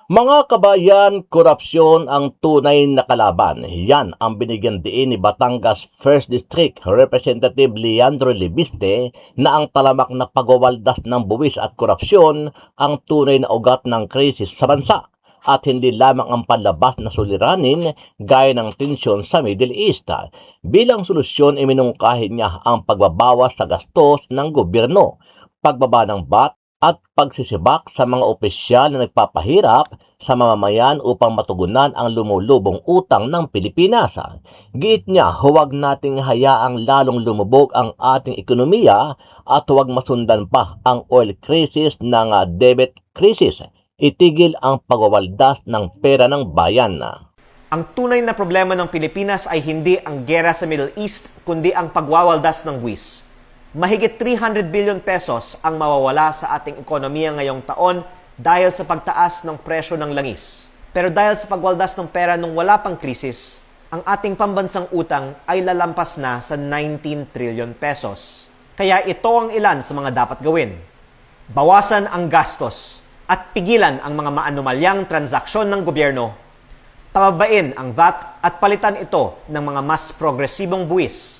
Mga kabayan, korupsyon ang tunay na kalaban. Yan ang binigyan diin ni Batangas 1st District Representative Leandro Libiste na ang talamak na pagwawaldas ng buwis at korupsyon ang tunay na ugat ng krisis sa bansa at hindi lamang ang panlabas na suliranin gaya ng tensyon sa Middle East. Bilang solusyon, iminungkahi niya ang pagbabawas sa gastos ng gobyerno, pagbaba ng VAT at pagsisibak sa mga opisyal na nagpapahirap sa mamamayan upang matugunan ang lumulubong utang ng Pilipinas. Giit niya, huwag nating hayaang lalong lumubog ang ating ekonomiya at huwag masundan pa ang oil crisis ng debt crisis. Itigil ang pagwawaldas ng pera ng bayan. Ang tunay na problema ng Pilipinas ay hindi ang gera sa Middle East, kundi ang pagwawaldas ng buwis. Mahigit 300 billion pesos ang mawawala sa ating ekonomiya ngayong taon dahil sa pagtaas ng presyo ng langis. Pero dahil sa pagwaldas ng pera nung wala pang krisis, ang ating pambansang utang ay lalampas na sa 19 trillion pesos. Kaya ito ang ilan sa mga dapat gawin. Bawasan ang gastos at pigilan ang mga maanumalyang transaksyon ng gobyerno. Pababain ang VAT at palitan ito ng mga mas progresibong buwis.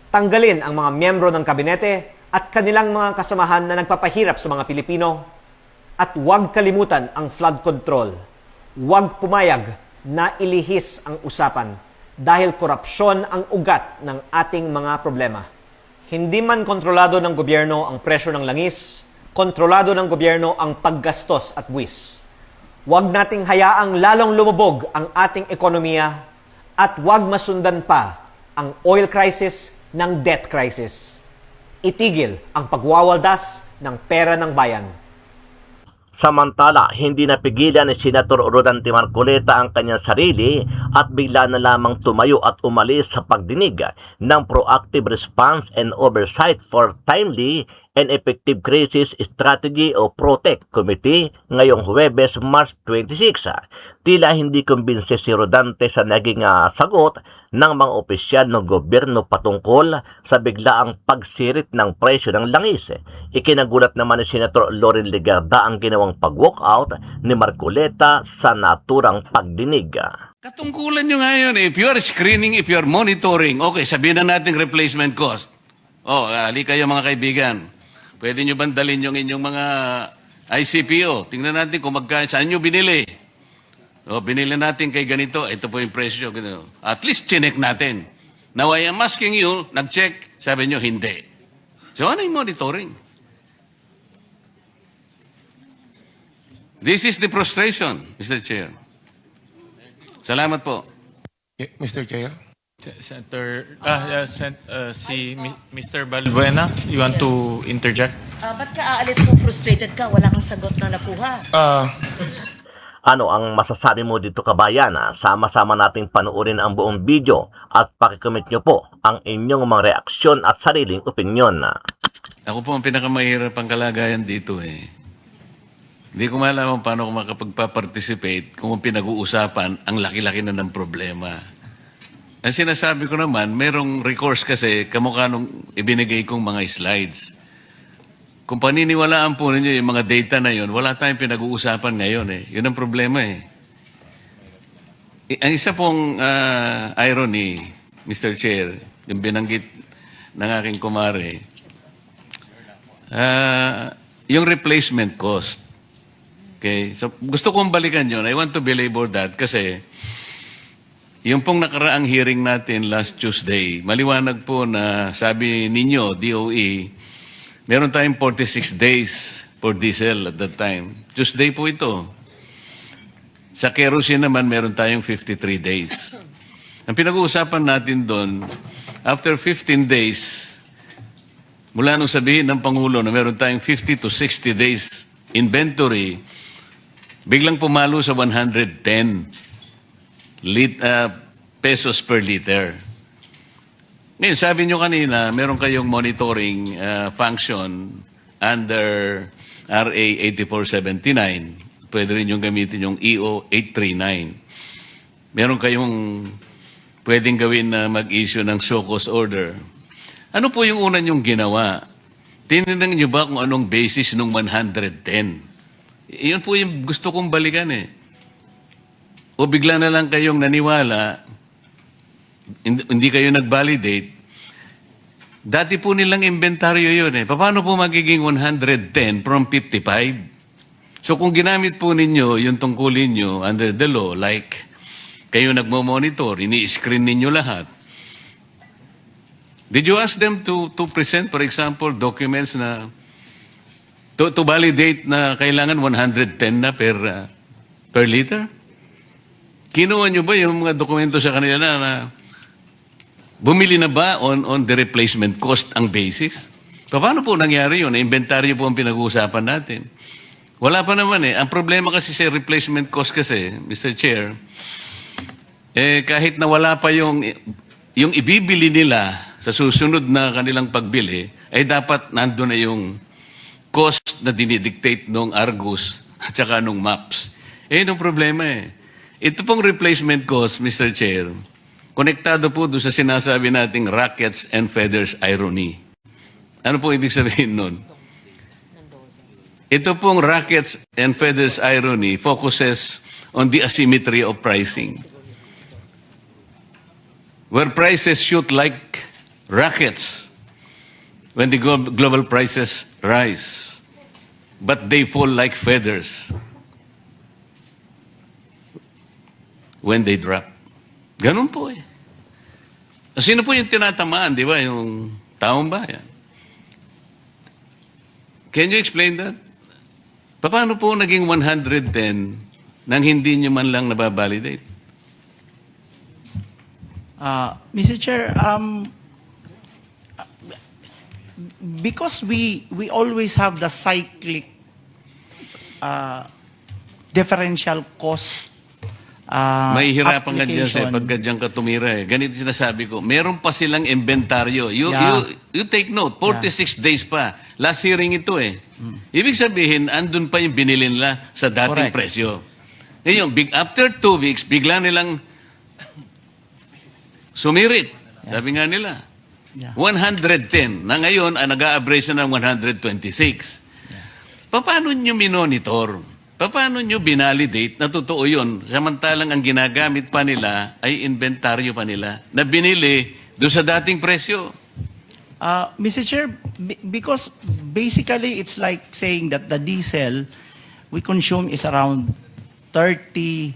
Tanggalin ang mga miyembro ng kabinete at kanilang mga kasamahan na nagpapahirap sa mga Pilipino. At huwag kalimutan ang flood control. Huwag pumayag na ilihis ang usapan dahil korupsyon ang ugat ng ating mga problema. Hindi man kontrolado ng gobyerno ang presyo ng langis, kontrolado ng gobyerno ang paggastos at buwis. Huwag nating hayaang lalong lumubog ang ating ekonomiya at huwag masundan pa ang oil crisis ng debt crisis. Itigil ang pagwawaldas ng pera ng bayan. Samantala, hindi napigilan ni Senator Rodante Marcoleta ang kanyang sarili at bigla na lamang tumayo at umalis sa pagdinig ng Proactive Response and Oversight for Timely and Effective Crisis Strategy o PROTEC Committee ngayong Huwebes, March 26. Tila hindi kumbinse si Rodante sa naging sagot ng mga opisyal ng gobyerno patungkol sa biglaang pagsirit ng presyo ng langis. Ikinagulat naman ni Senator Loren Legarda ang ginawang pag-walkout ni Marcoleta sa naturang pagdinig. Katungkulan nyo ngayon if you are screening, if you are monitoring, okay, sabihin na natin replacement cost. Ali kayo mga kaibigan. Pwede nyo bandalin yung inyong mga ICPO. Tingnan natin kung saan nyo binili. Binili natin kay ganito, ito po yung presyo. Ganito. At least chinek natin. Now I am asking you, nag-check, sabi nyo hindi. So ano yung monitoring? This is the frustration, Mr. Chair. Salamat po. Mr. Chair. Mr. Balbuena, you want to interject? Ba't ka aalis kung frustrated ka? Wala kang sagot na nakuha. Ano ang masasabi mo dito kabayan? Sama-sama nating panoorin ang buong video at pakicomment nyo po ang inyong mga reaksyon at sariling opinyon. Ako po ang pinakamahirap ang kalagayan dito eh. Hindi ko malaman paano ko makapagpa-participate kung pinag-uusapan ang laki-laki na ng problema. Ang sinasabi ko naman, merong recourse kasi kamukha nung ibinigay kong mga slides. Kung paniniwalaan po ninyo yung mga data na yun, wala tayong pinag-uusapan ngayon eh. Yun ang problema eh. Ang isa pong irony, Mr. Chair, yung binanggit ng aking kumare, yung replacement cost. Okay? So, gusto kong balikan yun. I want to belabor that kasi yung pong nakaraang hearing natin last Tuesday, maliwanag po na sabi ninyo, DOE, meron tayong 46 days for diesel at that time. Tuesday po ito. Sa kerosene naman, meron tayong 53 days. Ang pinag-uusapan natin doon, after 15 days, mula nung sabihin ng Pangulo na meron tayong 50 to 60 days inventory, biglang pumalo sa 110 pesos per liter. Ngayon, sabi nyo kanina, meron kayong monitoring function under RA 8479. Pwede rin yung gamitin yung EO 839. Meron kayong pwedeng gawin na mag-issue ng show cause order. Ano po yung una nyong ginawa? Tinignan nyo ba kung anong basis nung 110? Iyon po yung gusto kong balikan eh. O bigla na lang kayong naniwala, hindi kayo nag-validate. Dati po nilang inventaryo yun eh. Paano po magiging 110 from 55? So kung ginamit po ninyo yung tungkulin nyo under the law, like kayo nagmo-monitor, ini-screen ninyo lahat, did you ask them to present, for example, documents na to validate na kailangan 110 na per liter? Kinuha nyo ba yung mga dokumento sa kanila na bumili na ba on the replacement cost ang basis? Paano po nangyari yun? Inventaryo po ang pinag-uusapan natin. Wala pa naman eh. Ang problema kasi sa replacement cost kasi, Mr. Chair, kahit na wala pa yung ibibili nila sa susunod na kanilang pagbili, ay dapat nandun na yung cost na dinidictate nung Argus at saka nung MAPS. Yun ang problema eh. Ito pong replacement cost, Mr. Chair, konektado po doon sa sinasabi nating rackets and feathers irony. Ano po ibig sabihin nun? Ito pong rackets and feathers irony focuses on the asymmetry of pricing. Where prices shoot like rockets when the global prices rise, but they fall like feathers when they drop. Ganun po eh. Sino po yung tinatamaan, di ba? Yung taong bayan. Can you explain that? Paano po naging 110 nang hindi nyo man lang nababalidate? Mr. Chair, because we always have the cyclic differential cost Mahihirapan ka dyan application. pagka dyan ka tumira eh. Ganito sinasabi ko, meron pa silang inventaryo. Yeah. You take note, 46 days pa. Last hearing ito eh. Ibig sabihin, andun pa yung binili nila sa dating Correct. presyo. Ngayon, after 2 weeks, bigla nilang sumirit. Sabi nga nila. Yeah. 110. Na ngayon, nag-a-average na ng 126. Paano nyo minonitor? Paano nyo binalidate na totoo yun? Samantalang ang ginagamit pa nila ay inventaryo pa nila na binili doon sa dating presyo. Mr. Chair, because basically it's like saying that the diesel we consume is around 33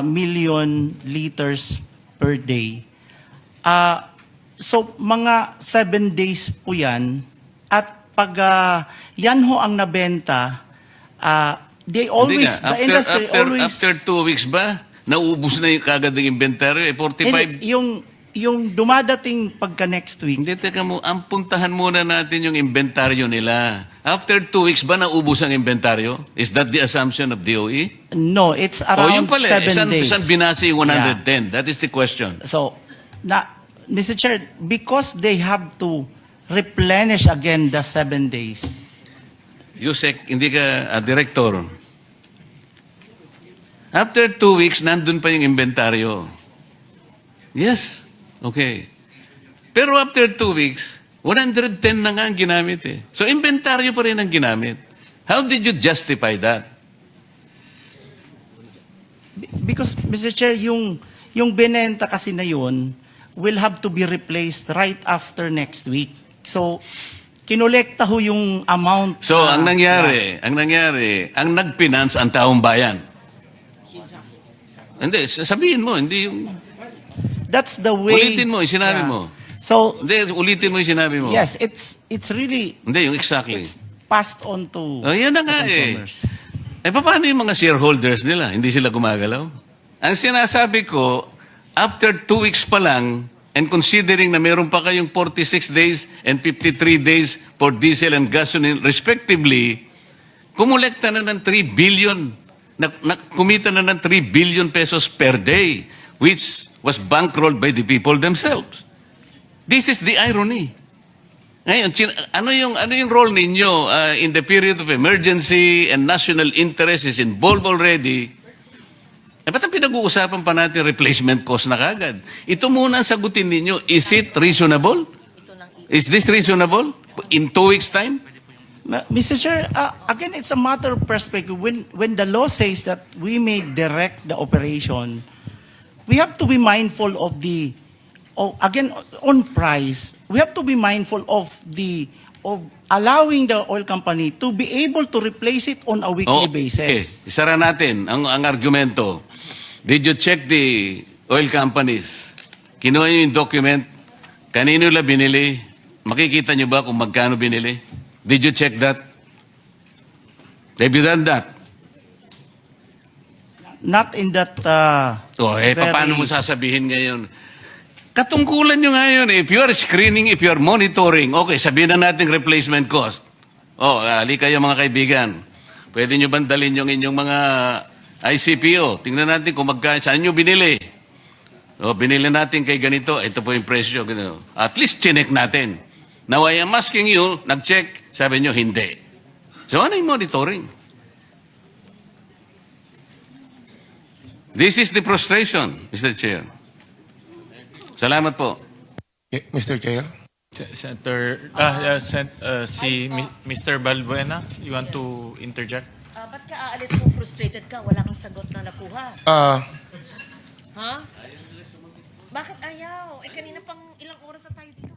million liters per day. So mga 7 days po yan. At pag yan ho ang nabenta, they always, the industry always... After 2 weeks ba, naubos na yung kagad ng inventaryo? 45? Yung dumadating pagka next week, Hindi, teka mo, ang puntahan muna natin yung inventaryo nila. After 2 weeks ba naubos ang inventaryo? Is that the assumption of DOE? no, it's Yun around pala, 7 days. Saan binasi yung 110? That is the question. So, Mr. Chair, because they have to replenish again the 7 days. Yusek, hindi ka director. After 2 weeks, nandun pa yung inventaryo. Yes. Okay. Pero after 2 weeks, 110 na nga ang ginamit eh. So, inventaryo pa rin ang ginamit. How did you justify that? Because, Mr. Chair, yung binenta kasi na yun will have to be replaced right after next week. So, kinolekta ho yung amount. So, ang nangyari, ang nag-finance ang taong bayan. Hindi, sabihin mo, hindi yung... That's the way. Ulitin mo, yung sinabi mo. So, Hindi, ulitin mo yung sinabi mo. yes, it's really Hindi, yung exactly. passed on to Oh, yan na nga eh. consumers. Paano yung mga shareholders nila? Hindi sila gumagalaw? Ang sinasabi ko, after 2 weeks pa lang, and considering na meron pa kayong 46 days and 53 days for diesel and gasoline respectively, kumulekta na ng 3 billion, kumita na ng 3 billion pesos per day, which was bankrolled by the people themselves. This is the irony. Ngayon, ano yung role ninyo in the period of emergency and national interest is involved already? Ba't ang pinag-uusapan pa natin replacement cost na kagad? Ito muna ang sagutin ninyo. Is it reasonable? Is this reasonable? In 2 weeks' time? Mr. Chair, again, it's a matter of perspective. When the law says that we may direct the operation, we have to be mindful of again, on price, we have to be mindful of allowing the oil company to be able to replace it on a weekly basis. Okay, isara natin ang argumento. Did you check the oil companies? Kinuha nyo yung document? Kanino la binili? Makikita nyo ba kung magkano binili? Did you check that? Have you done that? Not in that Paano mo sasabihin ngayon? Katungkulan nyo ngayon, if you are screening, if you are monitoring, okay, sabihin na natin replacement cost. Ali kayo mga kaibigan. Pwede nyo bandalin yung inyong mga ICPO. Tingnan natin kung saan nyo binili. Binili natin kay ganito, ito po yung presyo. Ganito. At least chinek natin. Now I am asking you, nag-check, sabi nyo hindi. So ano yung monitoring? This is the frustration, Mr. Chair. Salamat po. Mr. Chair? Senator, Mr. Balbuena, you want to interject? Ba't ka aalis kung frustrated ka? Wala kang sagot na nakuha. Ha? Bakit ayaw? Kanina pang ilang oras na tayo dito.